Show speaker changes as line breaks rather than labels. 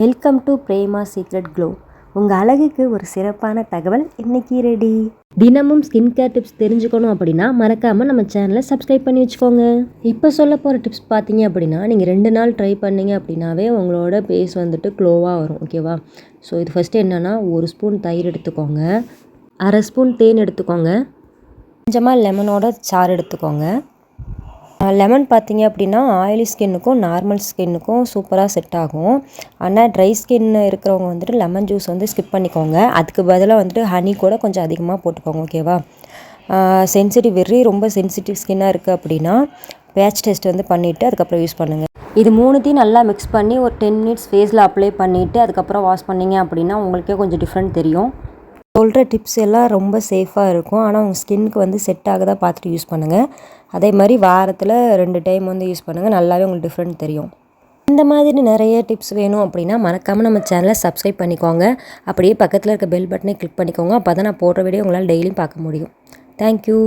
Welcome to Prema secret glow. உங்கள் அழகுக்கு ஒரு சிறப்பான தகவல் இன்னைக்கு ரெடி. தினமும் ஸ்கின் கேர் டிப்ஸ் தெரிஞ்சுக்கணும் அப்படின்னா மறக்காமல் நம்ம சேனலை சப்ஸ்கிரைப் பண்ணி வச்சுக்கோங்க. இப்போ சொல்ல போகிற டிப்ஸ் பார்த்தீங்க அப்படின்னா நீங்கள் 2 நாள் ட்ரை பண்ணீங்க அப்படின்னாவே உங்களோட ஃபேஸ் வந்துட்டு க்ளோவாக வரும். ஓகேவா? ஸோ இது ஃபஸ்ட்டு என்னென்னா, 1 ஸ்பூன் தயிர் எடுத்துக்கோங்க, 1/2 ஸ்பூன் தேன் எடுத்துக்கோங்க, கொஞ்சமாக லெமனோட சாறு எடுத்துக்கோங்க. லெமன் பார்த்தீங்க அப்படின்னா ஆயிலி ஸ்கின்னுக்கும் நார்மல் ஸ்கின்னுக்கும் சூப்பராக செட் ஆகும். ஆனால் ட்ரை ஸ்கின் இருக்கிறவங்க வந்துட்டு லெமன் ஜூஸ் வந்து ஸ்கிப் பண்ணிக்கோங்க. அதுக்கு பதிலாக வந்துட்டு ஹனி கூட கொஞ்சம் அதிகமாக போட்டுக்கோங்க. ஓகேவா? ரொம்ப சென்சிட்டிவ் ஸ்கின்னாக இருக்குது அப்படின்னா பேட்ச் டெஸ்ட் வந்து பண்ணிவிட்டு அதுக்கப்புறம் யூஸ் பண்ணுங்கள். இது 3த்தையும் நல்லா மிக்ஸ் பண்ணி ஒரு 10 மினிட்ஸ் ஃபேஸில் அப்ளை பண்ணிவிட்டு அதுக்கப்புறம் வாஷ் பண்ணிங்க அப்படின்னா உங்களுக்கே கொஞ்சம் டிஃப்ரெண்ட் தெரியும். சொல்கிற டிப்ஸ் எல்லாம் ரொம்ப சேஃபாக இருக்கும். ஆனால் உங்கள் ஸ்கின்னுக்கு வந்து செட் ஆகுதா பார்த்துட்டு யூஸ் பண்ணுங்கள். அதே மாதிரி வாரத்தில் 2 டைம் வந்து யூஸ் பண்ணுங்கள். நல்லாவே உங்களுக்கு டிஃப்ரெண்ட் தெரியும். இந்த மாதிரி நிறைய டிப்ஸ் வேணும் அப்படின்னா மறக்காமல் நம்ம சேனலை சப்ஸ்கிரைப் பண்ணிக்கோங்க. அப்படியே பக்கத்தில் இருக்க பெல் பட்டனை கிளிக் பண்ணிக்கோங்க. அப்போ தான் நான் போடுற வீடியோ உங்களால் டெய்லியும் பார்க்க முடியும். தேங்க்யூ.